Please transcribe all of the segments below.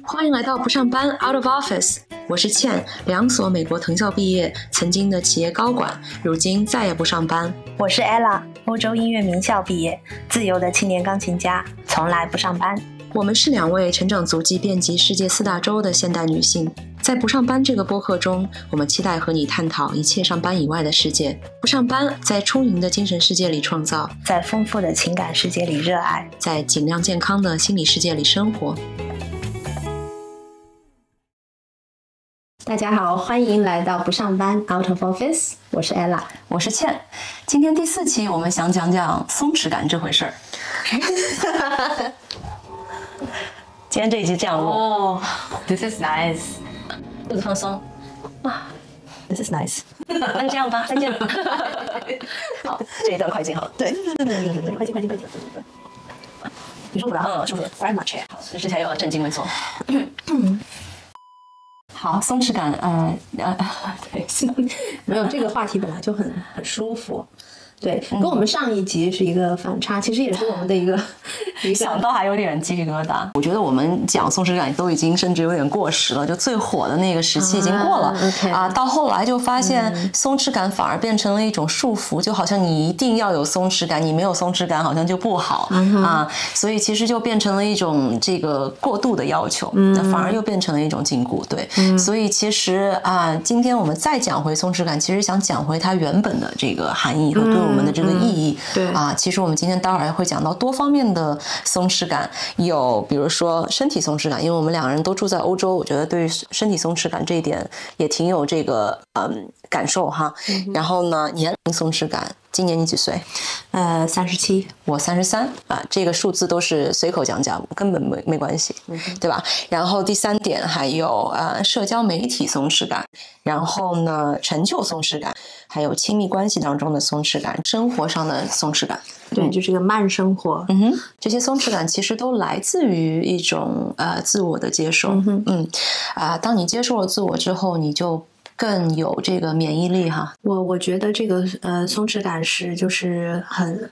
欢迎来到不上班 Out of Office， 我是倩，2所美国藤校毕业，曾经的企业高管，如今再也不上班。我是 Ella， 欧洲音乐名校毕业，自由的青年钢琴家，从来不上班。我们是2位成长足迹遍及世界4大洲的现代女性。在不上班这个播客中，我们期待和你探讨一切上班以外的世界。不上班，在充盈的精神世界里创造，在丰富的情感世界里热爱，在尽量健康的心理世界里生活。大家好，欢迎来到不上班 Out of Office， 我是 Ella， 我是倩。今天第4期，我们想讲讲松弛感这回事儿。今天这一集这样录。哦、This is nice。肚子放松。This is nice。那就这样吧，再见。好，这一段快进好了。对，快进。你舒服了？舒服。Very much。之前有正襟危坐。好，松弛感，对，没有这个话题本来就很舒服。对，跟我们上一集是一个反差，其实也是我们的一个想到还有点鸡皮疙瘩。我觉得我们讲松弛感都已经甚至有点过时了，就最火的那个时期已经过了到后来就发现松弛感反而变成了一种束缚，就好像你一定要有松弛感，你没有松弛感好像就不好所以其实就变成了一种这个过度的要求，那反而又变成了一种禁锢。对，所以其实今天我们再讲回松弛感，其实想讲回它原本的这个含义和对我们的这个意义。对其实我们今天待会儿会讲到多方面的松弛感，有比如说身体松弛感，因为我们2个人都住在欧洲，我觉得对于身体松弛感这一点也挺有这个感受哈。然后呢，年龄松弛感，今年你几岁？37，我33这个数字都是随口讲讲，根本没关系，对吧？然后第3点还有社交媒体松弛感，然后呢成就松弛感，还有亲密关系当中的松弛感，生活上的松弛感。对，就是个慢生活。这些松弛感其实都来自于一种自我的接受。当你接受了自我之后，你就更有这个免疫力哈。我觉得这个松弛感是就是很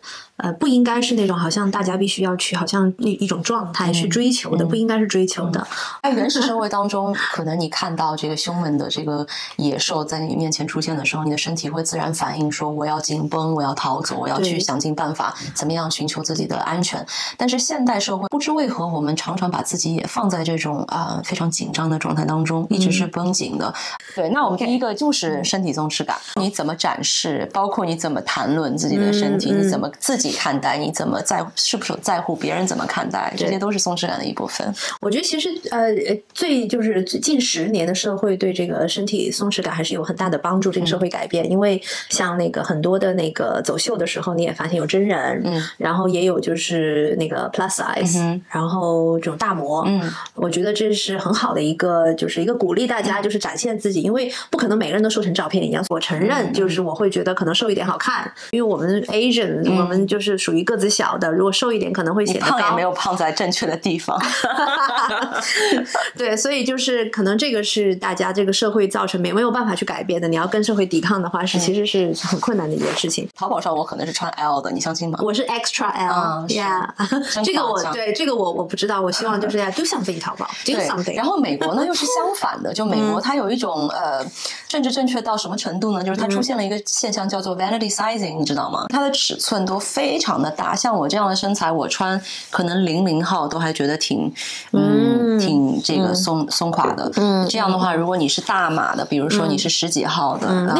不应该是那种好像大家必须要去好像一种状态去追求的，不应该是追求的。在原始社会当中，可能你看到这个凶猛的这个野兽在你面前出现的时候，你的身体会自然反应说我要紧绷，我要逃走，我要去想尽办法怎么样寻求自己的安全。但是现代社会不知为何我们常常把自己也放在这种非常紧张的状态当中，一直是绷紧的。对，那我们第一个就是身体松弛感，你怎么展示，包括你怎么谈论自己的身体，你怎么自己看待，你怎么是不是在乎别人怎么看待，这些都是松弛感的一部分。我觉得其实就是近10年的社会对这个身体松弛感还是有很大的帮助，这个社会改变。因为像那个很多的那个走秀的时候，你也发现有真人，然后也有就是那个 plus size，然后这种大模，我觉得这是很好的一个就是一个鼓励大家就是展现自己，因为不可能每个人都瘦成照片一样。我承认就是我会觉得可能瘦一点好看，因为我们 Asian，我们就是属于个子小的，如果瘦一点可能会显得高，你胖也没有胖在正确的地方。对，所以就是可能这个是大家这个社会造成没有办法去改变的，你要跟社会抵抗的话其实是很困难的一件事情。淘宝上我可能是穿 L 的，你相信吗？我是 extra L， 这个我不知道，我希望就是要 do something 淘宝 do something。 然后美国呢又是相反的，就美国它有一种政治正确到什么程度呢，就是它出现了一个现象叫做 vanity sizing， 你知道吗？它的尺寸都非常的大，像我这样的身材我穿可能00号都还觉得挺这个松垮的。这样的话如果你是大码的，比如说你是10几号的，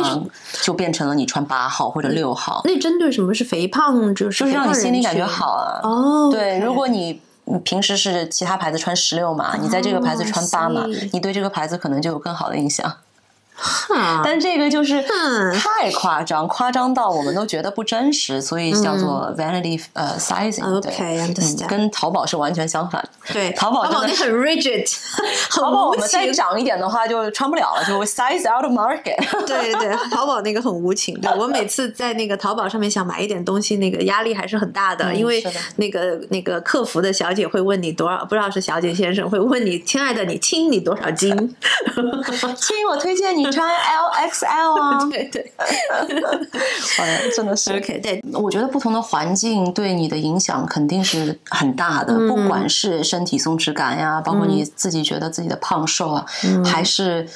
就变成了你穿8号或者6号。那针对什么是肥胖，就是让你心里感觉好啊。对，如果你平时是其他牌子穿16码，你在这个牌子穿8码，你对这个牌子可能就有更好的印象。但这个就是太夸张到我们都觉得不真实，所以叫做 vanity sizing。 对，跟淘宝是完全相反。对，淘宝那很 rigid， 淘宝我们再长一点的话就穿不了了，就 size out of market。 对，淘宝那个很无情。对，我每次在那个淘宝上面想买一点东西，那个压力还是很大的，因为那个客服的小姐会问你多少，不知道是小姐先生会问你，亲爱的你轻你多少斤？亲，我推荐你你穿 LXL 啊。对对，真的是 OK。对，我觉得不同的环境对你的影响肯定是很大的，不管是身体松弛感呀，包括你自己觉得自己的胖瘦啊，还是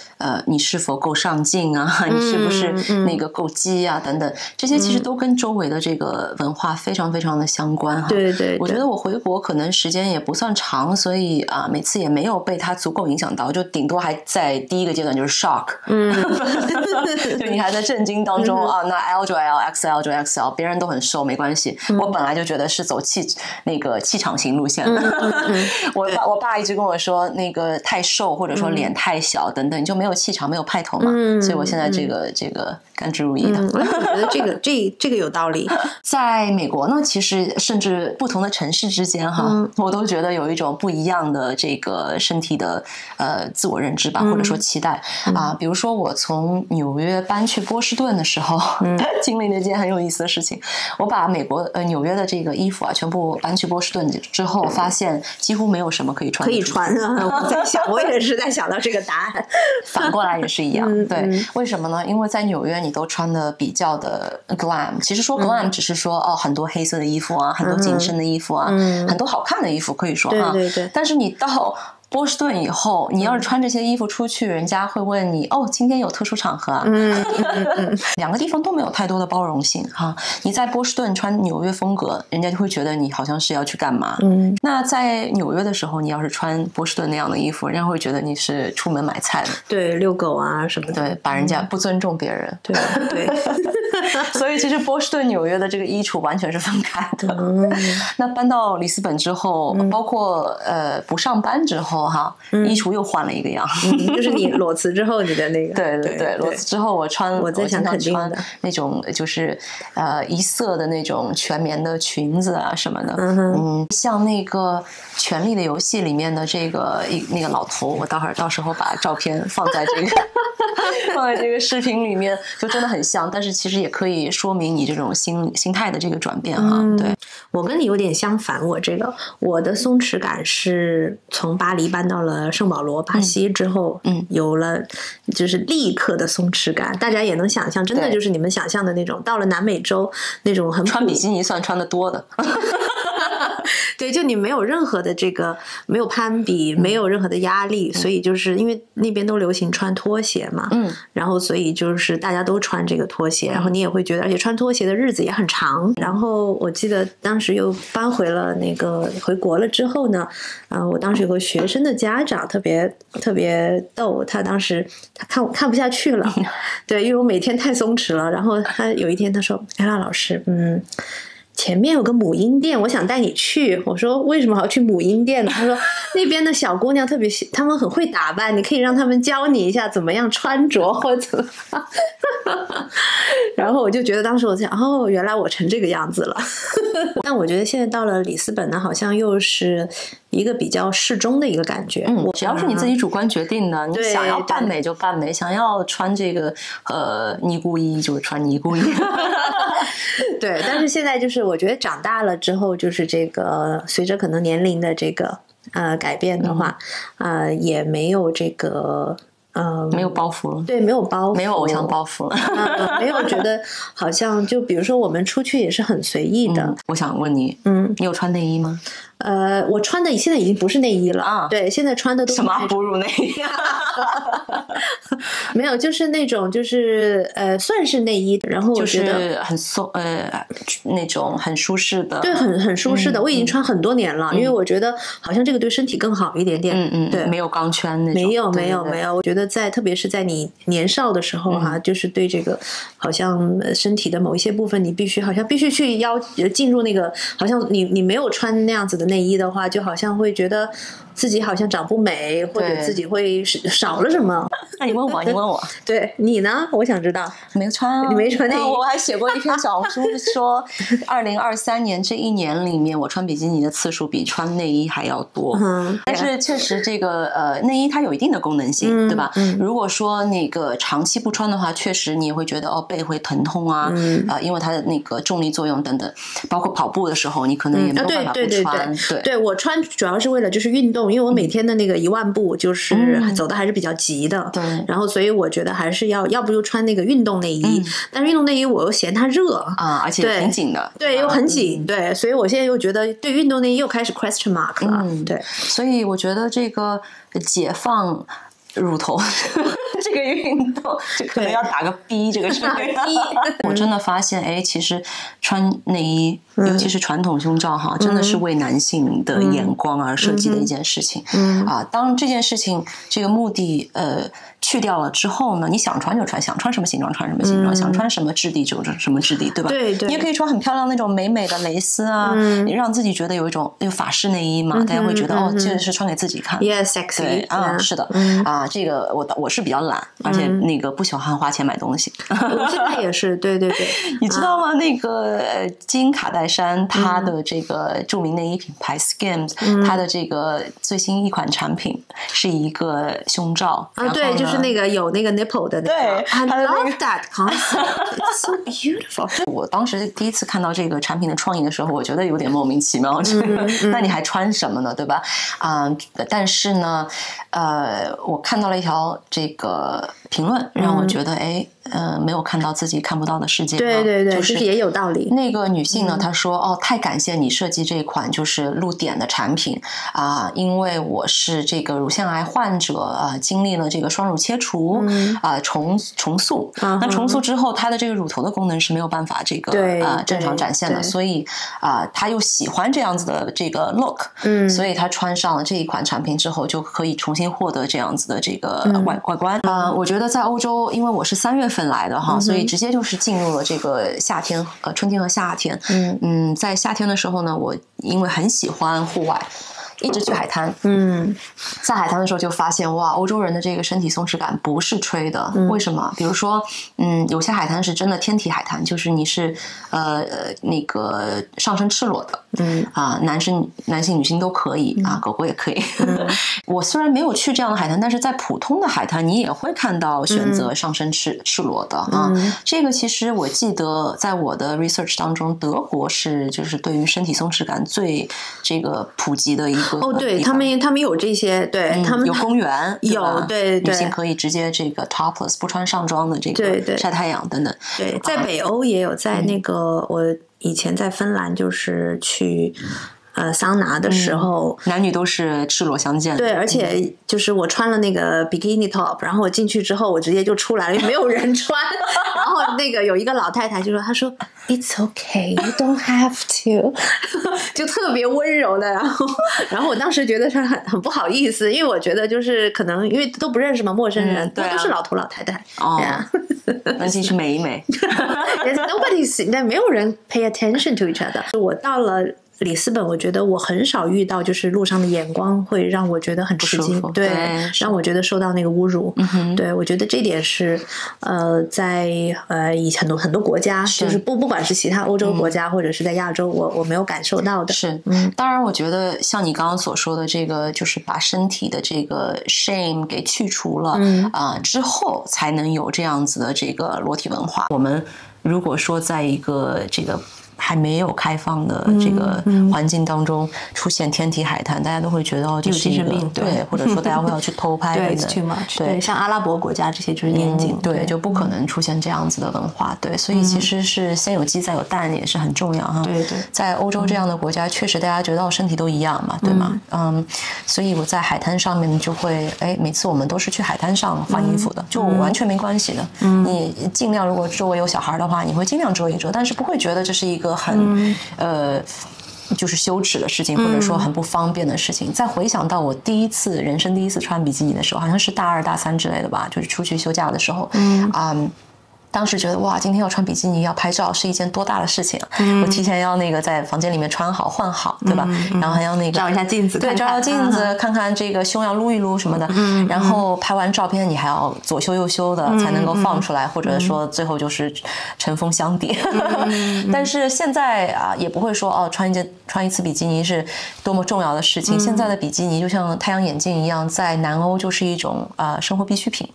你是否够上进啊，你是不是那个够激啊等等，这些其实都跟周围的这个文化非常非常的相关哈。对对，我觉得我回国可能时间也不算长，所以每次也没有被它足够影响到，就顶多还在第一个阶段就是 shock，就你还在震惊当中啊，那 L 就 L，XL 就 XL， 别人都很瘦没关系，我本来就觉得是走那个气场型路线的。我爸一直跟我说，那个太瘦或者说脸太小等等，你就没有气场，没有派头嘛。所以我现在这个甘之如饴的。我觉得这个有道理。在美国呢，其实甚至不同的城市之间哈，我都觉得有一种不一样的这个身体的自我认知吧，或者说期待啊。比如说我从纽约搬去波士顿的时候，经历了一件很有意思的事情。我把纽约的这个衣服啊全部搬去波士顿之后，发现几乎没有什么可以穿。可以穿啊！我在想，我也是在想到这个答案。反过来也是一样，对，为什么呢？因为在纽约你都穿的比较的 glam， 其实说 glam 只是说很多黑色的衣服啊，很多紧身的衣服啊，很多好看的衣服可以说啊，对对对。但是你到波士顿以后，你要是穿这些衣服出去，人家会问你今天有特殊场合啊。两个地方都没有太多的包容性哈。你在波士顿穿纽约风格，人家就会觉得你好像是要去干嘛。那在纽约的时候，你要是穿波士顿那样的衣服，人家会觉得你是出门买菜的，对，遛狗啊什么的，对，把人家不尊重别人，对对。所以其实波士顿、纽约的这个衣橱完全是分开的。那搬到里斯本之后，包括不上班之后哈，衣橱又换了一个样。就是你裸辞之后，你的那个对，裸辞之后我在想肯定的那种就是一色的那种全棉的裙子啊什么的。像那个《权力的游戏》里面的那个老头，我到时候把照片放在这个视频里面，就真的很像，但是其实也可以说明你这种心态的这个转变哈。对，我跟你有点相反，我的松弛感是从巴黎搬到了圣保罗巴西之后，有了就是立刻的松弛感。大家也能想象，真的就是你们想象的那种，到了南美洲那种很穿比基尼算穿的多的。对，就你没有任何的没有攀比，没有任何的压力，所以就是因为那边都流行穿拖鞋嘛，然后所以就是大家都穿这个拖鞋，然后你也会觉得，而且穿拖鞋的日子也很长。然后我记得当时又搬回国了之后呢，我当时有个学生的家长特别特别逗，他当时看不下去了，对，因为我每天太松弛了，然后他有一天他说：“艾拉老师，前面有个母婴店，我想带你去。”我说：“为什么要去母婴店呢？”他说：“那边的小姑娘特别，她们很会打扮，你可以让她们教你一下怎么样穿着或者怎么样。”然后我就觉得当时我在想，原来我成这个样子了。但我觉得现在到了里斯本呢，好像又是一个比较适中的一个感觉。只要是你自己主观决定的，你想要扮美就扮美，想要穿这个尼姑衣就穿尼姑衣。对，但是现在就是我觉得长大了之后，就是这个随着可能年龄的这个改变的话，也没有这个没有包袱了，对，没有包袱，没有偶像包袱了，没有觉得好像就比如说我们出去也是很随意的。我想问你，你有穿内衣吗？我穿的现在已经不是内衣了啊，对，现在穿的都是什么哺乳内衣？没有，就是那种就是算是内衣，然后我觉得就是很松那种很舒适的，对，很舒适的。我已经穿很多年了，因为我觉得好像这个对身体更好一点点。对，没有钢圈那种，没有。我觉得特别是在你年少的时候哈，就是对这个好像身体的某一些部分，你必须去进入那个，好像你没有穿那样子的内衣的话，就好像会觉得自己好像长不美，或者自己会少了什么。那你问我，对你呢？我想知道。没穿啊，你没穿内衣。我还写过一篇小红书，说2023年这一年里面，我穿比基尼的次数比穿内衣还要多。但是确实这个内衣它有一定的功能性，对吧？如果说那个长期不穿的话，确实你也会觉得背会疼痛啊，因为它的那个重力作用等等，包括跑步的时候，你可能也没有办法不穿。对，我穿主要是为了就是运动动，因为我每天的那个10000步就是走的还是比较急的，对，然后所以我觉得还是要不就穿那个运动内衣，但是运动内衣我又嫌它热啊，而且挺紧的，对，又很紧，对，所以我现在又觉得对运动内衣又开始 question mark 了，对，所以我觉得这个解放乳头这个运动就可能要打个 B 这个是我真的发现哎，其实穿内衣尤其是传统胸罩哈，真的是为男性的眼光而设计的一件事情啊。当这件事情这个目的去掉了之后呢，你想穿就穿，想穿什么形状穿什么形状，想穿什么质地就什么质地，对吧？对对，你也可以穿很漂亮那种美美的蕾丝啊，你让自己觉得有一种法式内衣嘛，大家会觉得哦，这个是穿给自己看，yes sexy， 对啊，是的啊，这个我是比较懒，而且那个不喜欢花钱买东西。我现在也是，对对对，你知道吗？那个金卡戴珊她的这个著名内衣品牌 Skims，它的这个最新一款产品是一个胸罩啊，对，就是那个有那个 nipple 的那个，对 ，I love that concept，it's so beautiful。我当时第一次看到这个产品的创意的时候，我觉得有点莫名其妙。那你还穿什么呢？对吧？但是呢，我看到了一条这个评论，让我觉得没有看到自己看不到的世界。对对对，就是也有道理。那个女性呢，她说：“哦，太感谢你设计这款就是露点的产品啊，因为我是这个乳腺癌患者啊，经历了这个双乳切除重塑。那重塑之后，她的这个乳头的功能是没有办法这个正常展现的，所以她又喜欢这样子的这个 look，所以她穿上了这一款产品之后，就可以重新获得这样子的这个外观。我觉得在欧洲，因为我是3月份来的哈，所以直接就是进入了这个夏天，春天和夏天。在夏天的时候呢，我因为很喜欢户外，一直去海滩。在海滩的时候就发现哇，欧洲人的这个身体松弛感不是吹的。为什么？比如说，有些海滩是真的天体海滩，就是你是那个上身赤裸的。男性、女性都可以啊，狗狗也可以。我虽然没有去这样的海滩，但是在普通的海滩，你也会看到选择上身赤裸的啊。这个其实我记得在我的 research 当中，德国是就是对于身体松弛感最这个普及的一个哦，对他们有这些，对他们有公园，有对女性可以直接这个 topless 不穿上装的这个晒太阳等等。对，在北欧也有，在那个我以前在芬兰就是去桑拿的时候，男女都是赤裸相见的。对，而且就是我穿了那个 bikini top，然后我进去之后，我直接就出来了，没有人穿。然后那个有一个老太太就说：“她说 It's okay, you don't have to。”就特别温柔的。然后我当时觉得是很不好意思，因为我觉得就是可能因为都不认识嘛，陌生人，都是老头老太太。那进去美一美。Nobody's， 没有人 pay attention to each other。我到了里斯本，我觉得我很少遇到就是路上的眼光会让我觉得很吃惊，对，让我觉得受到那个侮辱。对，我觉得这点是在以很多国家，就是不管是其他欧洲国家或者是在亚洲，我没有感受到的。是，当然我觉得像你刚刚所说的这个，就是把身体的这个 shame 给去除了之后，才能有这样子的这个裸体文化。我们如果说在一个这个还没有开放的这个环境当中出现天体海滩，大家都会觉得哦，这是一个对，或者说大家会要去偷拍对 ，too much。对，像阿拉伯国家这些就是严谨，对，就不可能出现这样子的文化。对，所以其实是先有鸡再有蛋也是很重要哈。对对，在欧洲这样的国家，确实大家觉得身体都一样嘛，对吗？所以我在海滩上面就会每次我们都是去海滩上换衣服的，就完全没关系的。你尽量如果周围有小孩的话，你会尽量遮一遮，但是不会觉得这是一个很就是羞耻的事情，或者说很不方便的事情。再回想到我人生第一次穿比基尼的时候，好像是大2大3之类的吧，就是出去休假的时候，当时觉得哇，今天要穿比基尼要拍照是一件多大的事情我提前要那个在房间里面穿好换好，对吧？然后还要那个照一下镜子，对，照照镜子，看看这个胸要撸一撸什么的。然后拍完照片你还要左修右修的才能够放出来，或者说最后就是尘封相叠。但是现在也不会说穿一次比基尼是多么重要的事情。现在的比基尼就像太阳眼镜一样，在南欧就是一种生活必需品。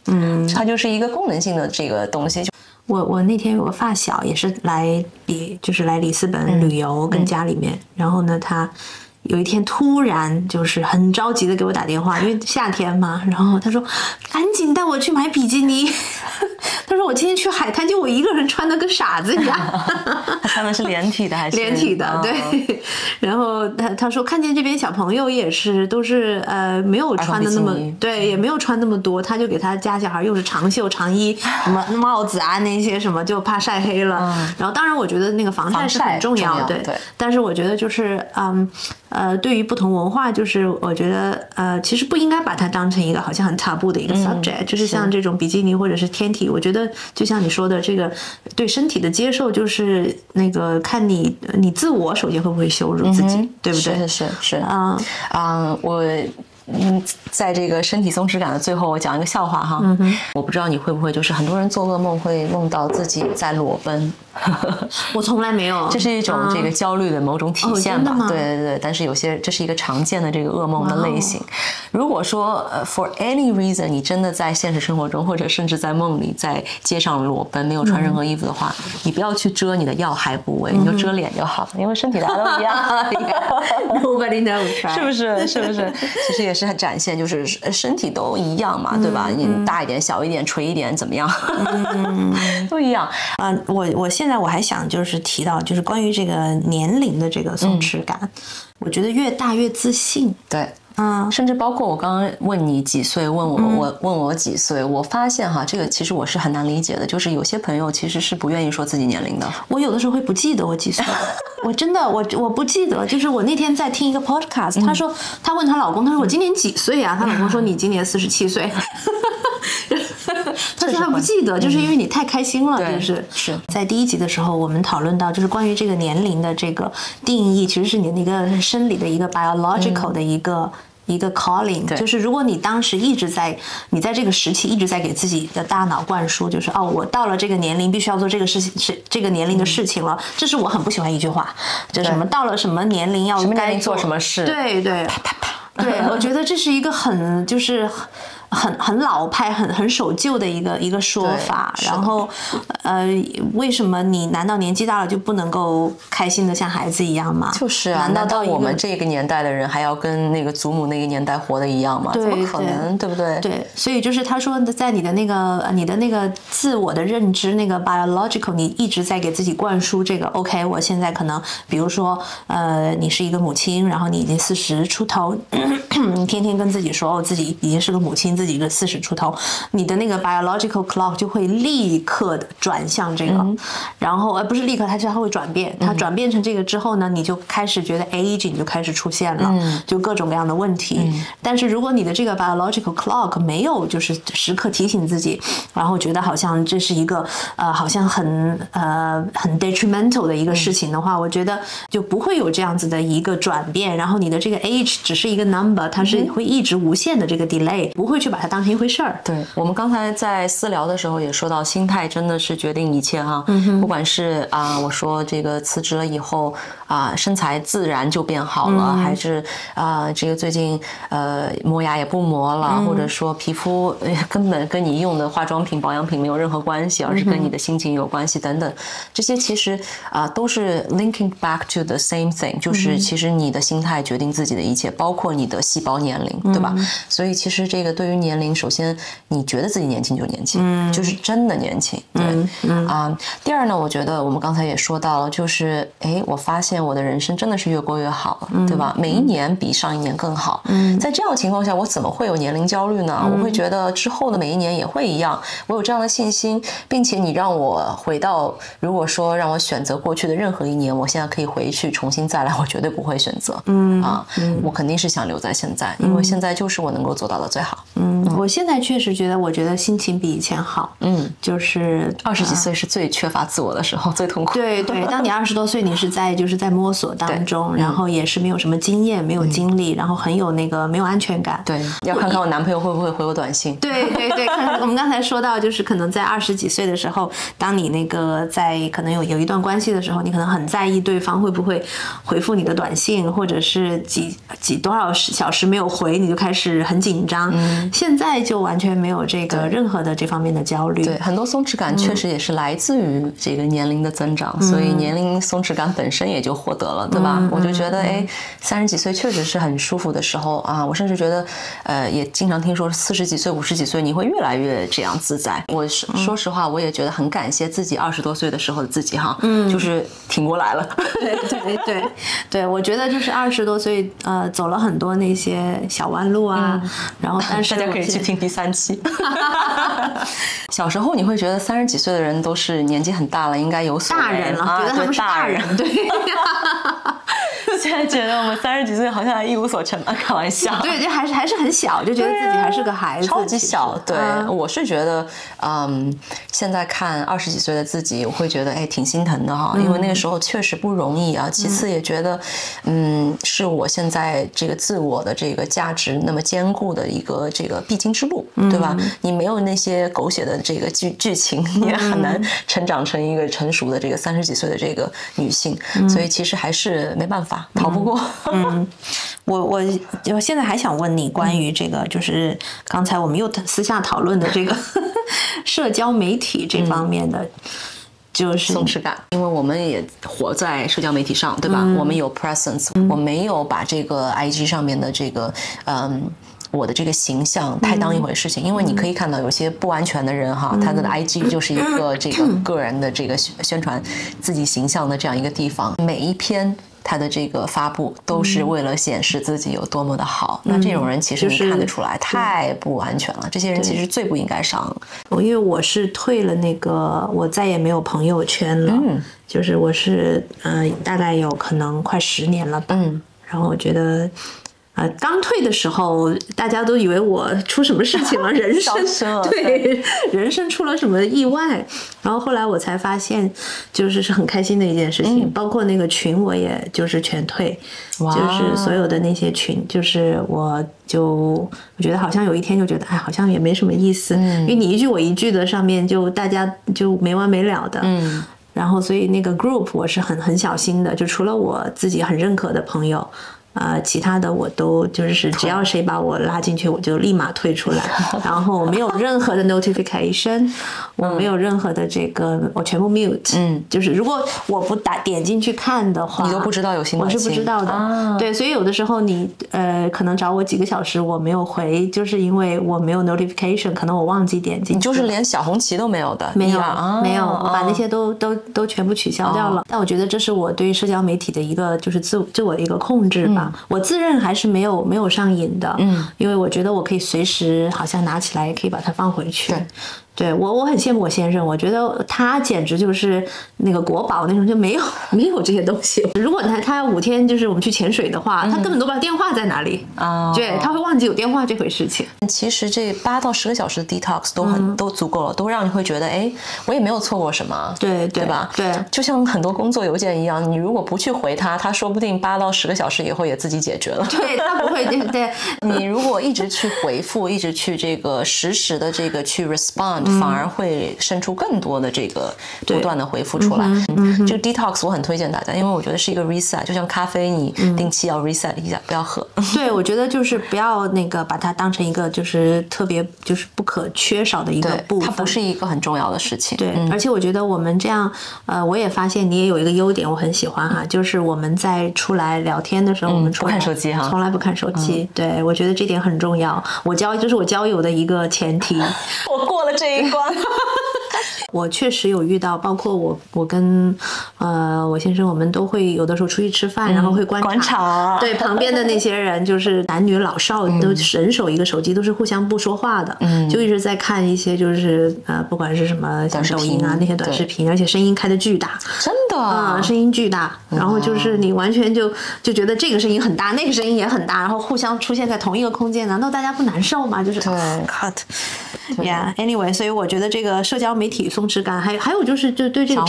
它就是一个功能性的这个东西。我那天有个发小也是来里斯本旅游，跟家里面，然后呢他有一天突然就是很着急的给我打电话，因为夏天嘛，然后他说赶紧带我去买比基尼。他说我今天去海滩就我一个人穿的跟傻子一样。他穿的是连体的还是连体的？对。然后他说看见这边小朋友也是都是没有穿的那么对，也没有穿那么多，他就给他家小孩又是长袖长衣什么帽子啊那些什么，就怕晒黑了。然后当然我觉得那个防晒是很重要，对。但是我觉得就是对于不同文化，就是我觉得其实不应该把它当成一个好像很 taboo 的一个 subject，就是像这种比基尼或者是天体，我觉得就像你说的这个对身体的接受，就是那个看你自我首先会不会羞辱自己，对不对？是我在这个身体松弛感的最后，我讲一个笑话哈。我不知道你会不会，就是很多人做噩梦会梦到自己在裸奔。我从来没有，这是一种这个焦虑的某种体现吧？对，但是这是一个常见的这个噩梦的类型。如果说for any reason 你真的在现实生活中，或者甚至在梦里在街上裸奔，没有穿任何衣服的话，你不要去遮你的要害部位，你就遮脸就好了，因为身体大家都一样。Nobody knows， 是不是？其实也是很展现，就是身体都一样嘛，对吧？你大一点、小一点、垂一点，怎么样？都一样。我现在我还想就是提到，就是关于这个年龄的这个松弛感，我觉得越大越自信。对。甚至包括我刚刚问你几岁，问我几岁，我发现哈，这个其实我是很难理解的，就是有些朋友其实是不愿意说自己年龄的。我有的时候会不记得我几岁，我真的我不记得。就是我那天在听一个 podcast， 她问她老公，她说我今年几岁啊？她老公说你今年47岁。他说他不记得，就是因为你太开心了。就是在第一集的时候，我们讨论到，就是关于这个年龄的这个定义，其实是你的一个生理的一个 biological 的一个 calling， 就是如果你当时你在这个时期一直在给自己的大脑灌输，就是我到了这个年龄必须要做这个事情，是这个年龄的事情了。这是我很不喜欢一句话，就什么到了什么年龄要该做什么事。对，对，我觉得这是一个很老派、很守旧的一个说法。然后为什么你难道年纪大了就不能够开心的像孩子一样吗？就是啊，难道我们这个年代的人还要跟那个祖母那个年代活的一样吗？怎么可能，对不对？对，所以就是他说，在你的那个自我的认知，那个 biological， 你一直在给自己灌输这个 OK， 我现在可能比如说你是一个母亲，然后你已经40出头，你天天跟自己说自己已经是个母亲，自己个40出头，你的那个 biological clock 就会立刻的转向这个，然后不是立刻，它会转变，它转变成这个之后呢，你就开始觉得 aging 就开始出现了，就各种各样的问题。但是如果你的这个 biological clock 没有就是时刻提醒自己，然后觉得好像这是一个好像很 detrimental 的一个事情的话，我觉得就不会有这样子的一个转变，然后你的这个 age 只是一个 number， 它是会一直无限的这个 delay， 不会去把它当成一回事儿。对，我们刚才在私聊的时候也说到，心态真的是决定一切哈。不管是我说这个辞职了以后身材自然就变好了，还是这个最近磨牙也不磨了，或者说皮肤根本跟你用的化妆品保养品没有任何关系，而是跟你的心情有关系等等，这些其实都是 linking back to the same thing， 就是其实你的心态决定自己的一切，包括你的细胞年龄，对吧？所以其实这个对于年龄，首先你觉得自己年轻就年轻，就是真的年轻。对，第二呢，我觉得我们刚才也说到了，就是我发现我的人生真的是越过越好了，对吧？每一年比上一年更好。在这样的情况下，我怎么会有年龄焦虑呢？我会觉得之后的每一年也会一样，我有这样的信心，并且你让我回到，如果说让我选择过去的任何一年，我现在可以回去重新再来，我绝对不会选择。我肯定是想留在现在，因为现在就是我能够做到的最好。我现在确实觉得，我觉得心情比以前好。就是20几岁是最缺乏自我的时候，最痛苦。对，当你20多岁，你是在摸索当中，然后也是没有什么经验，没有经历，然后很有那个没有安全感。对，要看看我男朋友会不会回我短信。对，看我们刚才说到，就是可能在20几岁的时候，当你那个在可能有一段关系的时候，你可能很在意对方会不会回复你的短信，或者是多少小时没有回，你就开始很紧张。现在就完全没有这个任何的这方面的焦虑。对，很多松弛感确实也是来自于这个年龄的增长，所以年龄松弛感本身也就获得了，对吧？我就觉得，哎，30几岁确实是很舒服的时候啊。我甚至觉得，也经常听说40几岁、50几岁你会越来越这样自在。我说实话，我也觉得很感谢自己20多岁的时候的自己哈，就是挺过来了。对，我觉得就是20多岁，走了很多那些小弯路啊，然后但是大家可以去听第3期。小时候你会觉得30几岁的人都是年纪很大了，应该有所大人了，觉得他们是大人，对。现在觉得我们30几岁好像还一无所成啊，开玩笑。对，就还是很小，就觉得自己还是个孩子，超级小。对，我是觉得，现在看20几岁的自己，我会觉得哎挺心疼的哈，因为那个时候确实不容易啊。其次也觉得，是我现在这个自我的这个价值那么坚固的一个这个必经之路，对吧？你没有那些狗血的这个剧情，你也很难成长成一个成熟的这个30几岁的这个女性。所以其实还是没办法。逃不过。我现在还想问你关于这个，就是刚才我们又私下讨论的这个社交媒体这方面的，就是松弛感，因为我们也活在社交媒体上，对吧？我们有 presence，我没有把这个 IG 上面的这个我的这个形象太当一回事情，因为你可以看到有些不完全的人哈，他的 IG 就是一个这个个人的这个宣传自己形象的这样一个地方，每一篇他的这个发布都是为了显示自己有多么的好，那这种人其实你看得出来太不安全了，这些人其实最不应该上。因为我是退了那个，我再也没有朋友圈了，就是我是大概有可能快10年了吧，然后我觉得。刚退的时候，大家都以为我出什么事情了，人生对人生出了什么意外，然后后来我才发现，是很开心的一件事情。包括那个群，我也就是全退，就是所有的那些群，就是我觉得好像有一天就觉得，哎，好像也没什么意思，因为你一句我一句的，上面就大家就没完没了的，然后所以那个 group 我是很小心的，就除了我自己很认可的朋友。其他的我都就是只要谁把我拉进去，我就立马退出来，然后我没有任何的 notification， 我没有任何的这个，我全部 mute，就是如果我不点进去看的话，你都不知道有新短信，我是不知道的，对，所以有的时候你可能找我几个小时我没有回，就是因为我没有 notification， 可能我忘记点进去，你就是连小红旗都没有的，没有，我把那些都全部取消掉了。但我觉得这是我对于社交媒体的一个就是自我的一个控制吧。我自认还是没有上瘾的，因为我觉得我可以随时好像拿起来也可以把它放回去。对我很羡慕我先生，我觉得他简直就是那个国宝那种，就没有这些东西。如果他要5天就是我们去潜水的话，他根本都不知道电话在哪里对，他会忘记有电话这回事情。其实这8到10个小时的 detox 都足够了，都让你会觉得，哎，我也没有错过什么，对吧？对，就像很多工作邮件一样，你如果不去回他说不定8到10个小时以后也自己解决了。对，他不会，对。你如果一直去回复，一直去这个实时的这个去 respond。反而会生出更多的这个不断的回复出来。这个 detox 我很推荐大家，因为我觉得是一个 reset， 就像咖啡，你定期要 reset 一下，不要喝。对，我觉得就是不要那个把它当成一个就是特别就是不可缺少的一个部分，它不是一个很重要的事情。对，而且我觉得我们这样，我也发现你也有一个优点，我很喜欢哈，就是我们在出来聊天的时候，我们不看手机哈，从来不看手机。对，我觉得这点很重要。这是我交友的一个前提。我过了这一关。我确实有遇到，包括我跟我先生，我们都会有的时候出去吃饭，然后会观察对旁边的那些人，就是男女老少都人手一个手机，都是互相不说话的，就一直在看一些就是不管是什么像抖音啊那些短视频，而且声音开的巨大，真的声音巨大，然后就是你完全就觉得这个声音很大，那个声音也很大，然后互相出现在同一个空间，难道大家不难受吗？就是cut yeah，anyway， 所以我觉得这个社交媒体松弛感，还有就是就对这个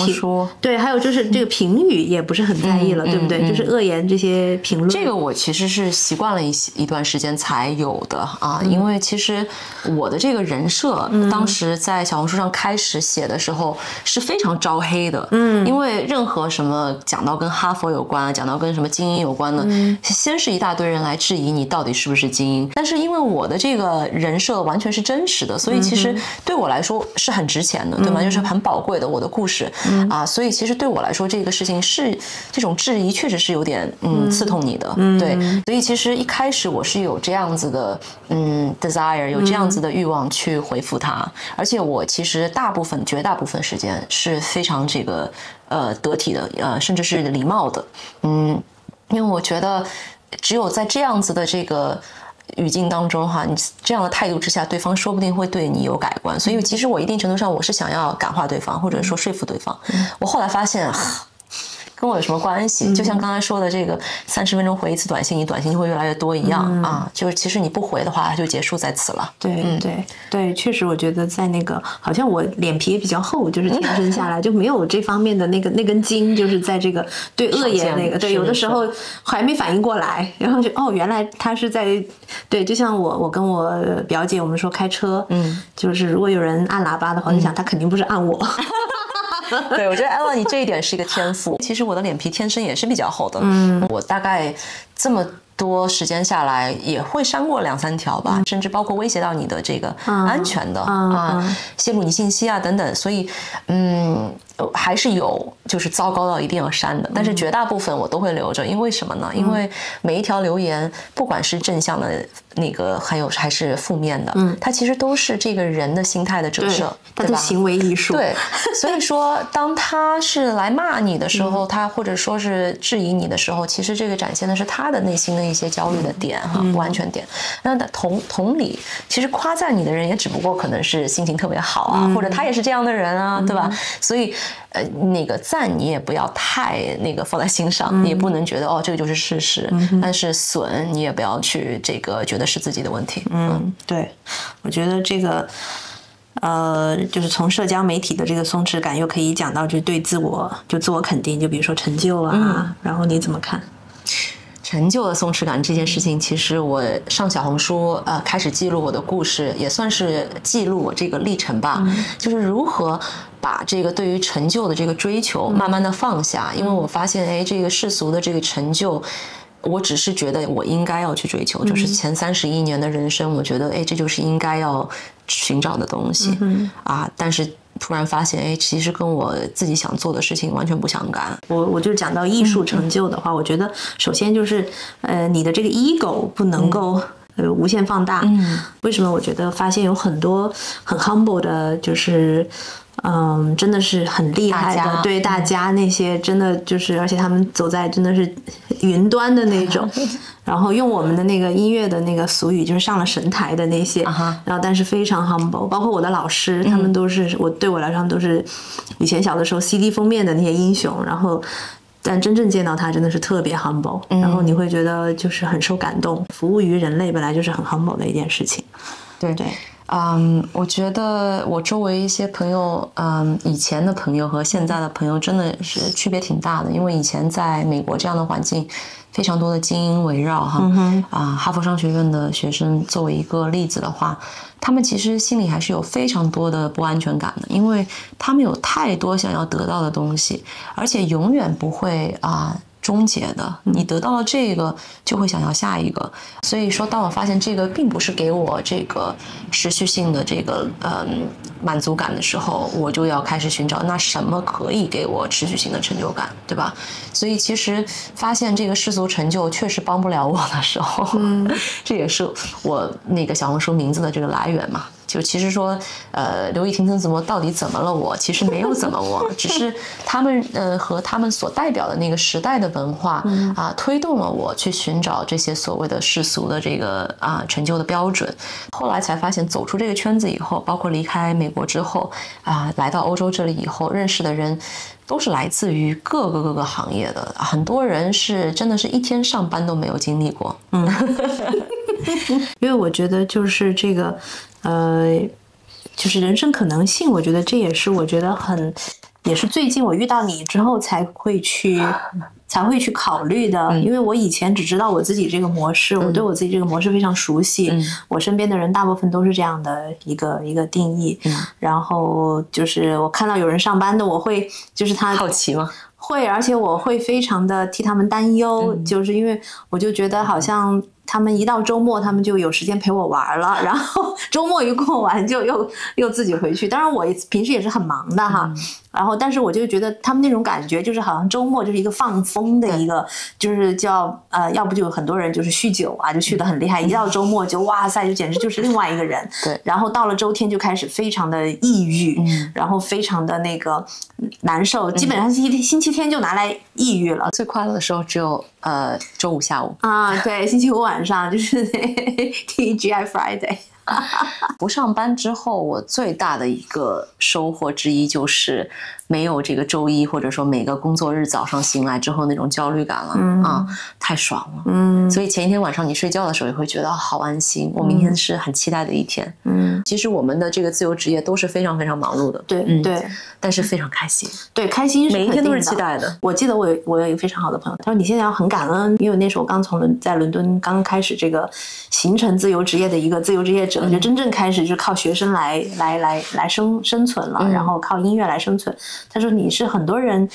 对，还有就是这个评语也不是很在意了，对不对？就是恶言这些评论，这个我其实是习惯了一段时间才有的啊，因为其实我的这个人设，当时在小红书上开始写的时候是非常招黑的，因为任何什么讲到跟哈佛有关，讲到跟什么精英有关的，先是一大堆人来质疑你到底是不是精英。但是因为我的这个人设完全是真实的，所以其实对我来说是很值钱的，对吗？就是很宝贵的我的故事所以其实对我来说这个事情是这种质疑确实是有点刺痛你的，对。所以其实一开始我是有这样子的desire， 有这样子的欲望去回复他，而且我其实绝大部分时间是非常这个得体的，甚至是礼貌的，因为我觉得只有在这样子的这个语境当中哈，你这样的态度之下，对方说不定会对你有改观。所以其实我一定程度上我是想要感化对方，或者说说服对方。我后来发现跟我有什么关系？就像刚才说的这个30分钟回一次短信，你短信就会越来越多一样就是其实你不回的话，它就结束在此了。对，确实，我觉得在那个好像我脸皮也比较厚，就是天生下来就没有这方面的那根筋，就是在这个对恶言那个，对，有的时候还没反应过来，然后就原来他是在对，就像我跟我表姐我们说开车，就是如果有人按喇叭的话，我就想他肯定不是按我。对，我觉得 Ella 你这一点是一个天赋。其实我的脸皮天生也是比较厚的，我大概这么多时间下来也会删过2-3条吧，甚至包括威胁到你的这个安全的泄露你信息啊等等，所以还是有就是糟糕到一定要删的，但是绝大部分我都会留着，因为什么呢？因为每一条留言不管是正向的那个还是负面的，它其实都是这个人的心态的折射，他的行为艺术。对，所以说当他是来骂你的时候，他或者说是质疑你的时候，其实这个展现的是他的内心的一些焦虑的点不安全点。那同理，其实夸赞你的人也只不过可能是心情特别好或者他也是这样的人对吧？所以那个赞你也不要太那个放在心上，你也不能觉得这个就是事实，但是损你也不要去这个觉得是自己的问题。对，我觉得这个就是从社交媒体的这个松弛感又可以讲到就对自我肯定，就比如说成就然后你怎么看？成就的松弛感这件事情，其实我上小红书开始记录我的故事，也算是记录我这个历程吧，就是如何把这个对于成就的这个追求慢慢的放下，因为我发现这个世俗的这个成就，我只是觉得我应该要去追求，就是前31年的人生，我觉得这就是应该要寻找的东西但是突然发现其实跟我自己想做的事情完全不相干。我就讲到艺术成就的话，我觉得首先就是你的这个 ego 不能够无限放大。为什么？我觉得发现有很多很 humble 的，就是真的是很厉害的，对大家那些真的就是，而且他们走在真的是云端的那种，然后用我们的那个音乐的那个俗语，就是上了神台的那些，然后但是非常 humble， 包括我的老师，他们都是对我来说都是以前小的时候 CD 封面的那些英雄，然后但真正见到他真的是特别 humble，然后你会觉得就是很受感动，服务于人类本来就是很 humble 的一件事情。对。我觉得我周围一些朋友，以前的朋友和现在的朋友真的是区别挺大的，因为以前在美国这样的环境，非常多的精英围绕哈佛商学院的学生作为一个例子的话，他们其实心里还是有非常多的不安全感的，因为他们有太多想要得到的东西，而且永远不会终结的，你得到了这个就会想要下一个，所以说当我发现这个并不是给我这个持续性的这个满足感的时候，我就要开始寻找那什么可以给我持续性的成就感，对吧？所以其实发现这个世俗成就确实帮不了我的时候，这也是我那个小红书名字的这个来源嘛。就其实说刘亦婷到底怎么了我其实没有怎么我只是他们和他们所代表的那个时代的文化推动了我去寻找这些所谓的世俗的这个成就的标准。后来才发现走出这个圈子以后，包括离开美国之后来到欧洲这里以后，认识的人都是来自于各个行业的，很多人是真的是一天上班都没有经历过。因为我觉得就是这个就是人生可能性，我觉得这也是我觉得也是最近我遇到你之后才会去考虑的。因为我以前只知道我自己这个模式，我对我自己这个模式非常熟悉，我身边的人大部分都是这样的一个定义。然后就是我看到有人上班的，我会就是他好奇吗？会，而且我会非常的替他们担忧，就是因为我就觉得好像他们一到周末，他们就有时间陪我玩了，然后周末一过完就又自己回去。当然我平时也是很忙的哈，然后但是我就觉得他们那种感觉就是好像周末就是一个放风的一个，就是叫要不就有很多人就是酗酒啊，就酗得很厉害，一到周末就哇塞，就简直就是另外一个人。对，然后到了周天就开始非常的抑郁，然后非常的那个难受，基本上星期天就拿来抑郁了。最快乐的时候只有周五下午啊，对，星期五晚上就是 TGI Friday。不上班之后，我最大的一个收获之一就是没有这个周一或者说每个工作日早上醒来之后那种焦虑感了，太爽了。所以前一天晚上你睡觉的时候也会觉得好安心，我明天是很期待的一天。其实我们的这个自由职业都是非常非常忙碌的，对对，但是非常开心，对，开心是每一天都是期待的。我记得我有一个非常好的朋友，他说你现在要很感恩，因为那时候我刚在伦敦刚开始这个形成自由职业的一个自由职业者，就真正开始就靠学生来生存了，然后靠音乐来生存。他说你是很多人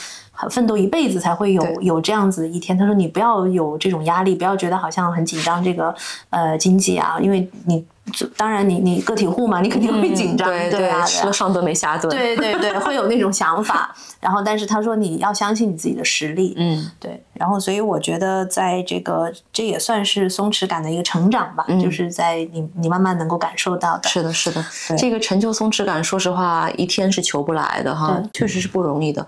奋斗一辈子才会有这样子一天。他说你不要有这种压力，不要觉得好像很紧张这个经济啊，因为你当然你个体户嘛，你肯定会紧张，对啊，吃了上顿没下顿，对对对，会有那种想法。然后但是他说你要相信你自己的实力，对。然后所以我觉得在这也算是松弛感的一个成长吧，就是在你慢慢能够感受到的。是的是的，这个成就松弛感说实话一天是求不来的哈，确实是不容易的。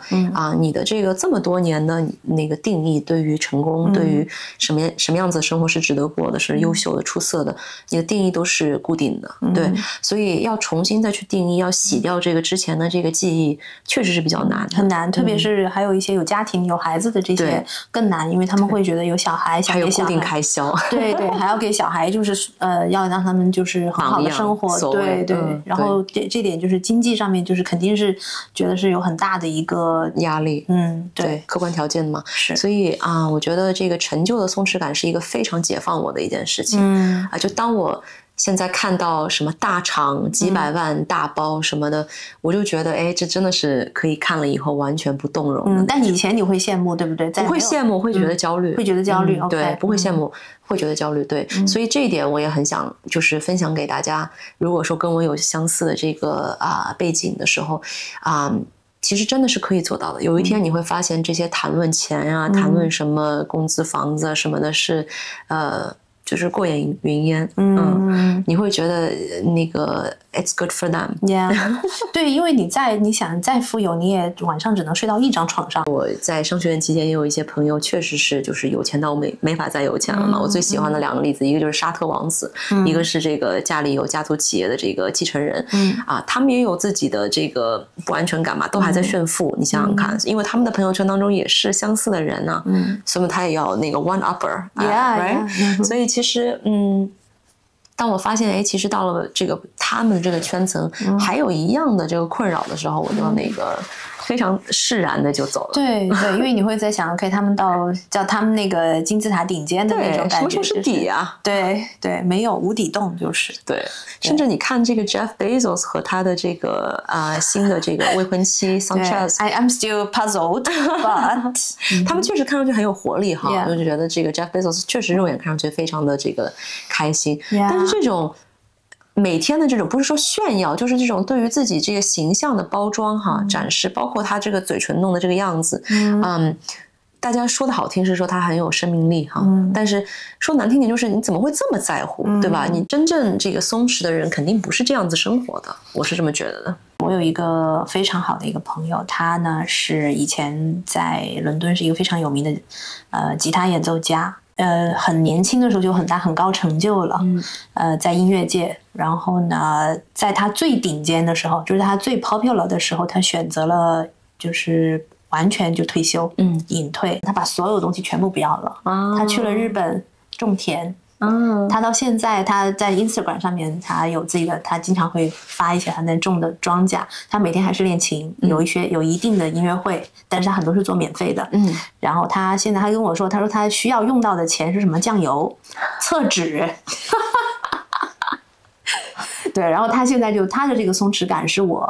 你的这个这么多年的那个定义对于成功，对于什么样子的生活是值得过的，是优秀的出色的，你的定义都是固定的，对，所以要重新再去定义，要洗掉这个之前的这个记忆，确实是比较难的，很难，特别是还有一些有家庭有孩子的这些更难，因为他们会觉得有小孩，还有固定开销，对对，还要给小孩就是要让他们就是很好的生活，对对，然后这点就是经济上面就是肯定是觉得是有很大的一个压力，对，客观条件嘛，是，所以我觉得这个成就的松弛感是一个非常解放我的一件事情，就当我现在看到什么大厂几百万大包什么的，我就觉得这真的是可以看了以后完全不动容的。但以前你会羡慕，对不对？不会羡慕，会觉得焦虑，会觉得焦虑。对，不会羡慕，会觉得焦虑。对，所以这一点我也很想就是分享给大家。如果说跟我有相似的这个背景的时候其实真的是可以做到的。有一天你会发现，这些谈论钱啊，谈论什么工资、房子什么的，是就是过眼云烟，你会觉得那个 it's good for them， 对，因为你想再富有，你也晚上只能睡到一张床上。我在商学院期间也有一些朋友，确实是就是有钱到没法再有钱了嘛。我最喜欢的两个例子，一个就是沙特王子，一个是这个家里有家族企业的这个继承人，他们也有自己的这个不安全感嘛，都还在炫富。你想想看，因为他们的朋友圈当中也是相似的人呢，所以他也要那个 one upper， right？所以其实当我发现其实到了这个他们这个圈层还有一样的这个困扰的时候，我就那个非常释然的就走了。对对，因为你会在想，OK， 他们叫他们那个金字塔顶尖的那种感觉，什么时候是底啊？对对，没有无底洞就是对。甚至你看这个 Jeff Bezos 和他的这个新的这个未婚妻 Sanchez，I'm still puzzled， but 他们确实看上去很有活力哈，就是觉得这个 Jeff Bezos 确实肉眼看上去非常的这个开心，但是这种每天的这种不是说炫耀，就是这种对于自己这个形象的包装展示，包括他这个嘴唇弄的这个样子，大家说的好听是说他很有生命力但是说难听点就是你怎么会这么在乎，对吧？你真正这个松弛的人肯定不是这样子生活的，我是这么觉得的。我有一个非常好的一个朋友，他呢是以前在伦敦是一个非常有名的吉他演奏家，很年轻的时候就很高成就了，在音乐界。然后呢，在他最顶尖的时候，就是他最 popular 的时候，他选择了就是完全就退休，隐退，他把所有东西全部不要了，他去了日本种田。他到现在他在 Instagram 上面他有自己的，他经常会发一些他在种的庄稼，他每天还是练琴，有一定的音乐会，但是他很多是做免费的。然后他现在他跟我说，他说他需要用到的钱是什么？酱油、厕纸。对，然后他现在就他的这个松弛感是我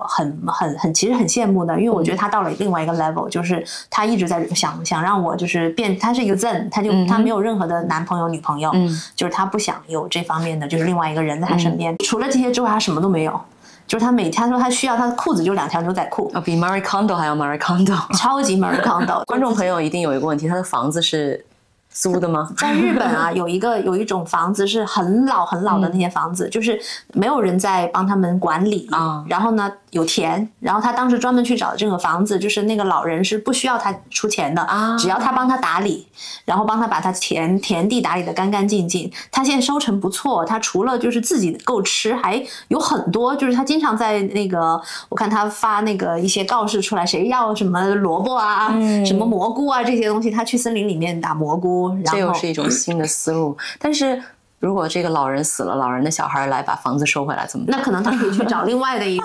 其实很羡慕的，因为我觉得他到了另外一个 level，就是他一直在想让我就是变，他是一个 zen， 他没有任何的男朋友女朋友，就是他不想有这方面的，就是另外一个人在他身边，除了这些之外他什么都没有。就是他说他需要他的裤子就2条牛仔裤，比 Marie Kondo 还要 Marie Kondo， 超级 Marie Kondo。观众朋友一定有一个问题，他的房子是租的吗？在日本啊，有一种房子是很老的那些房子，就是没有人在帮他们管理啊。然后呢，有田，然后他当时专门去找这个房子，就是那个老人是不需要他出钱的啊，只要他帮他打理，然后帮他把他田地打理得干干净净。他现在收成不错，他除了就是自己够吃，还有很多，就是他经常在那个，我看他发那个一些告示出来，谁要什么萝卜啊，什么蘑菇啊这些东西，他去森林里面打蘑菇。这又是一种新的思路，但是如果这个老人死了，老人的小孩来把房子收回来怎么办？那可能他可以去找另外的一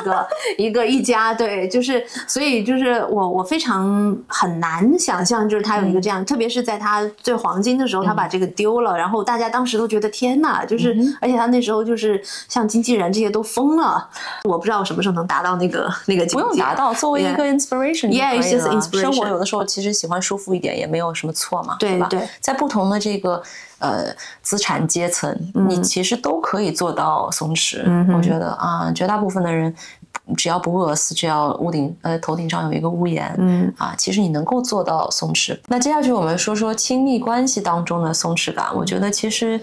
家，对，就是所以就是我非常很难想象，就是他有一个这样，特别是在他最黄金的时候，他把这个丢了，然后大家当时都觉得天哪，就是而且他那时候就是像经纪人这些都疯了，我不知道我什么时候能达到那个境界。不用达到，作为一个 inspiration 就可以了。Yeah, it's just inspiration。生活有的时候其实喜欢舒服一点也没有什么错嘛，对吧？在不同的这个资产阶层，你其实都可以做到松弛。我觉得啊，绝大部分的人只要不饿死，只要头顶上有一个屋檐，其实你能够做到松弛。那接下去我们说说亲密关系当中的松弛感。我觉得其实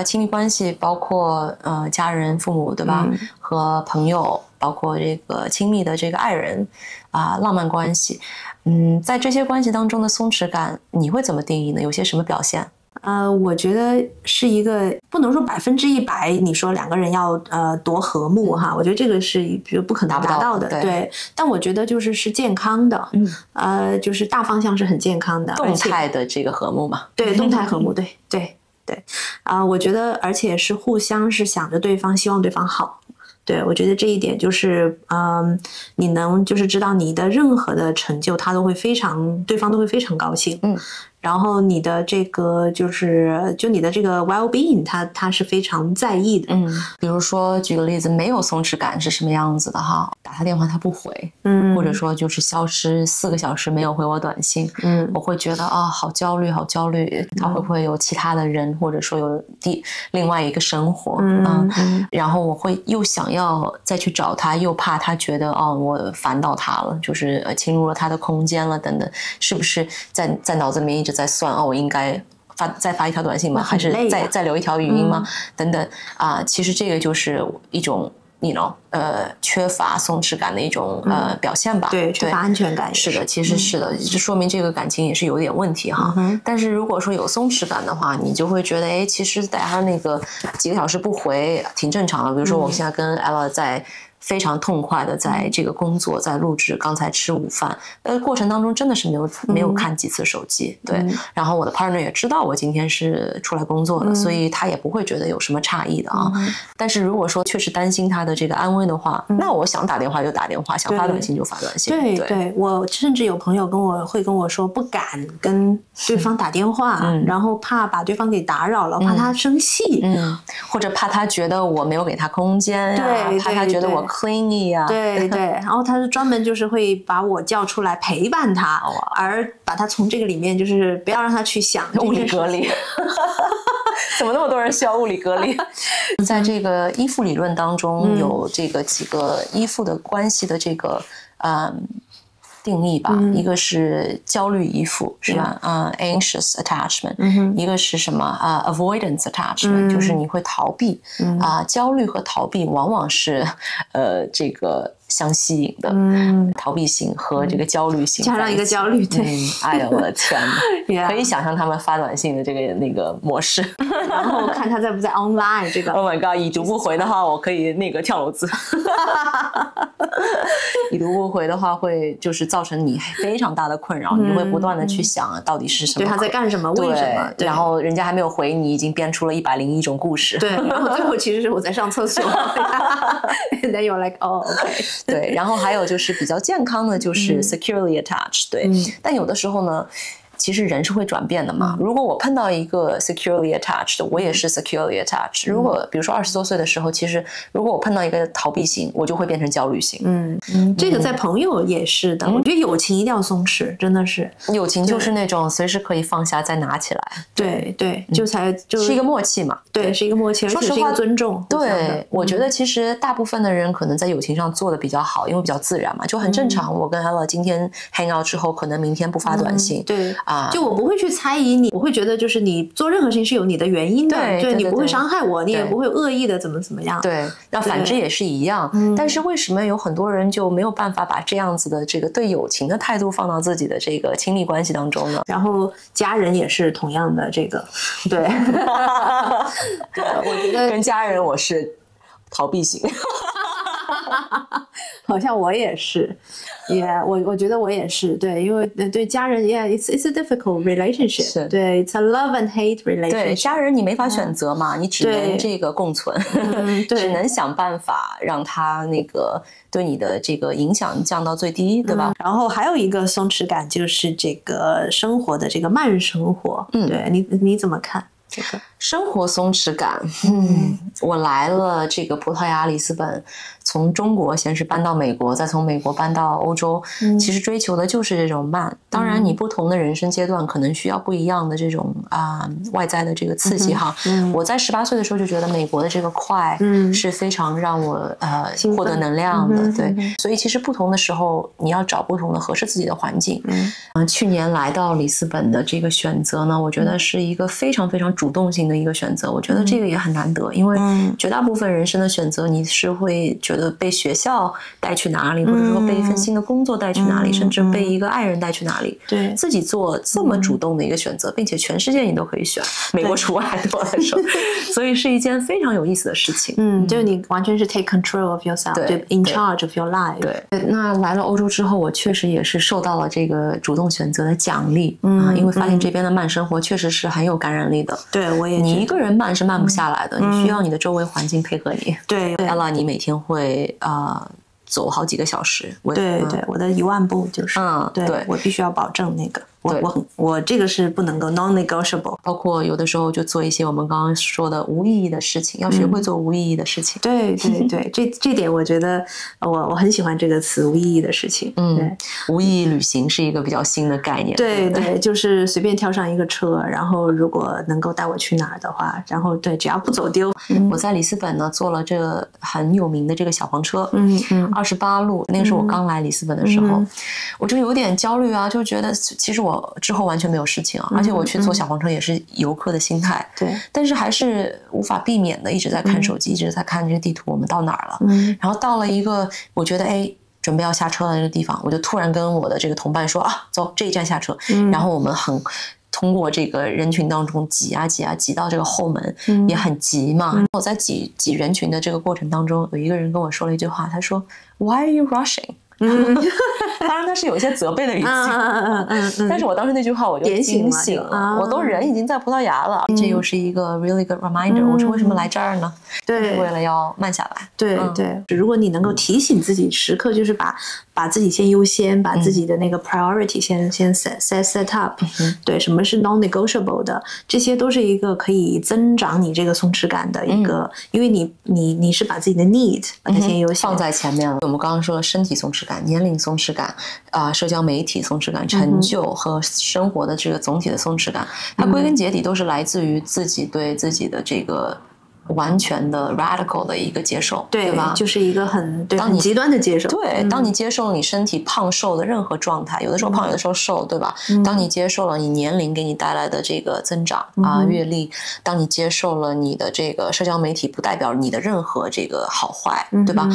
亲密关系包括家人、父母，对吧？和朋友，包括这个亲密的这个爱人浪漫关系。在这些关系当中的松弛感，你会怎么定义呢？有些什么表现？我觉得是一个不能说100%，你说2个人要多和睦哈，我觉得这个是比如不可能达到的，对。但我觉得是健康的，就是大方向是很健康的，动态的这个和睦嘛，对，动态和睦，对，我觉得而且是互相是想着对方，希望对方好。对，我觉得这一点就是你能就是知道你的任何的成就，对方都会非常高兴。然后你的这个就你的这个 well-being， 他是非常在意的。比如说举个例子，没有松弛感是什么样子的哈？打他电话他不回，或者说就是消失4个小时没有回我短信，我会觉得好焦虑，好焦虑。他会不会有其他的人，或者说有另外一个生活？然后我会又想要再去找他，又怕他觉得我烦到他了，就是侵入了他的空间了等等，是不是在脑子里面一直在算我应该再发一条短信吗？还是再留一条语音吗？等等其实这个就是一种缺乏松弛感的一种表现吧。对，缺乏安全感。是的，其实是的，这说明这个感情也是有点问题哈。但是如果说有松弛感的话，你就会觉得其实大家那个几个小时不回挺正常的。比如说我现在跟 Ella 在非常痛快的在这个工作，在录制，刚才吃午饭，过程当中真的是没有看几次手机，对。然后我的 partner 也知道我今天是出来工作的，所以他也不会觉得有什么诧异的啊。但是如果说确实担心他的这个安危的话，那我想打电话就打电话，想发短信就发短信。对，我甚至有朋友会跟我说不敢跟对方打电话，然后怕把对方给打扰了，怕他生气，或者怕他觉得我没有给他空间呀，怕他觉得我clingy 啊，对，然后他是专门就是会把我叫出来陪伴他，而把他从这个里面就是不要让他去想物理隔离。怎么那么多人需要物理隔离？在这个依附理论当中，有这个几个依附的关系的这个定义吧，一个是焦虑依附，是吧？anxious attachment，一个是什么avoidance attachment，就是你会逃避焦虑和逃避往往是这个相吸引的，逃避型和这个焦虑型加上一个焦虑，对，哎呀，我的天哪，可以想象他们发短信的这个那个模式，然后看他在不在 online 这个。Oh my god， 已读不回的话，我可以那个跳楼自。已读不回的话，会就是造成你非常大的困扰，你会不断的去想到底是什么，对他在干什么，为什么，然后人家还没有回你，已经编出了101种故事。对，然后最后其实是我在上厕所。And then you're like, oh, okay。对，然后还有就是比较健康的，就是 securely attached，对。但有的时候呢，其实人是会转变的嘛。如果我碰到一个 securely attached， 我也是 securely attached。如果比如说20多岁的时候，其实如果我碰到一个逃避型，我就会变成焦虑型。这个在朋友也是的。我觉得友情一定要松弛，真的是。友情就是那种随时可以放下再拿起来。对对，就是一个默契嘛。对，是一个默契，而且是一个尊重。对，我觉得其实大部分的人可能在友情上做的比较好，因为比较自然嘛，就很正常。我跟 Ella 今天 hang out 之后，可能明天不发短信。对啊，就我不会去猜疑你，我会觉得就是你做任何事情是有你的原因的，对你不会伤害我，你也不会恶意的怎么样。对，那反之也是一样。但是为什么有很多人就没有办法把这样子的这个对友情的态度放到自己的这个亲密关系当中呢？然后家人也是同样的这个，对。我觉得跟家人我是逃避型。好像我也是，我觉得我也是，对，因为对家人 ，it's a difficult relationship， 对 ，it's a love and hate relationship。对，家人你没法选择嘛，你只能这个共存，只能想办法让他那个对你的这个影响降到最低，对吧？然后还有一个松弛感就是这个生活的这个慢生活，对你怎么看？这个生活松弛感，我来了这个葡萄牙里斯本，从中国先是搬到美国，再从美国搬到欧洲，其实追求的就是这种慢。当然，你不同的人生阶段可能需要不一样的这种外在的这个刺激哈。我在18岁的时候就觉得美国的这个快是非常让我获得能量的，对。所以其实不同的时候，你要找不同的合适自己的环境。去年来到里斯本的这个选择呢，我觉得是一个非常非常主动性的一个选择。我觉得这个也很难得，因为绝大部分人生的选择，你是会觉得被学校带去哪里，或者说被一份新的工作带去哪里，甚至被一个爱人带去哪里。对，自己做这么主动的一个选择，并且全世界你都可以选，美国除外对我来说，所以是一件非常有意思的事情。就你完全是 take control of yourself， 对 ，in charge of your life。对，那来了欧洲之后，我确实也是受到了这个主动选择的奖励因为发现这边的慢生活确实是很有感染力的。对，我也你一个人慢是慢不下来的，你需要你的周围环境配合你。对 ，Ella， 你每天会走好几个小时。对，我的1万步就是，对，我必须要保证那个。我这个是不能够 non-negotiable， 包括有的时候就做一些我们刚刚说的无意义的事情，要学会做无意义的事情。对，这点我觉得我很喜欢这个词，无意义的事情。对，无意义旅行是一个比较新的概念。对，就是随便挑上一个车，然后如果能够带我去哪儿的话，然后只要不走丢。我在里斯本呢坐了这个很有名的这个小黄车，28路，那个是我刚来里斯本的时候，我就有点焦虑啊，就觉得其实我之后完全没有事情啊，而且我去坐小黄车也是游客的心态，对，但是还是无法避免的一直在看手机，一直在看这个地图，我们到哪儿了？然后到了一个我觉得准备要下车的那个地方，我就突然跟我的这个同伴说走，这一站下车，然后我们通过这个人群当中挤到这个后门，也很急嘛。我在挤人群的这个过程当中，有一个人跟我说了一句话，他说 "Why are you rushing?" 当然他是有一些责备的语气，但是我当时那句话我就惊醒了，我都人已经在葡萄牙了，这又是一个 really good reminder。我说为什么来这儿呢？对，是为了要慢下来。对，如果你能够提醒自己，时刻就是把自己先优先，把自己的那个 priority 先 set up。对，什么是 non-negotiable 的，这些都是一个可以增长你这个松弛感的一个，因为你是把自己的 need 把它先优先放在前面了。我们刚刚说了身体松弛感、年龄松弛感社交媒体松弛感、成就和生活的这个总体的松弛感，它归根结底都是来自于自己对自己的这个完全的 radical 的一个接受，对吧？就是一个很极端的接受。对，当你接受了你身体胖瘦的任何状态，有的时候胖，有的时候瘦，对吧？当你接受了你年龄给你带来的这个增长阅历，当你接受了你的这个社交媒体不代表你的任何这个好坏，对吧？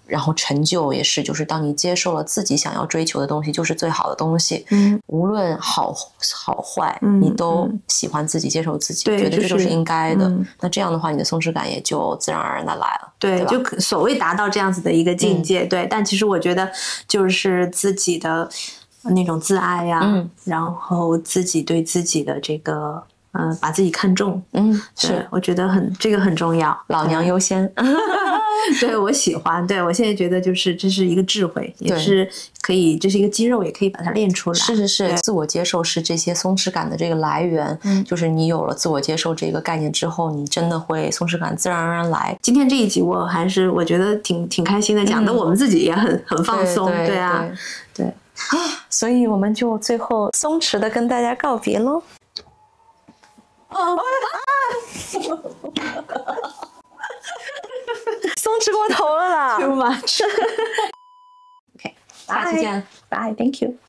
然后成就也是，就是当你接受了自己想要追求的东西就是最好的东西，无论好坏，你都喜欢自己，接受自己，觉得这就是应该的。那这样的话，你的松弛感也就自然而然的来了。对，就所谓达到这样子的一个境界，对。但其实我觉得，就是自己的那种自爱呀，然后自己对自己的这个。把自己看重，是，我觉得这个很重要，老娘优先。对，我喜欢。对，我现在觉得就是这是一个智慧，也是可以，这是一个肌肉，也可以把它练出来。是，自我接受是这些松弛感的这个来源。就是你有了自我接受这个概念之后，你真的会松弛感自然而然来。今天这一集我觉得挺开心的，讲的我们自己也很放松。对啊，对。所以我们就最后松弛的跟大家告别喽。松弛过头了啦 Too much. OK， 下期见。Bye. Thank you.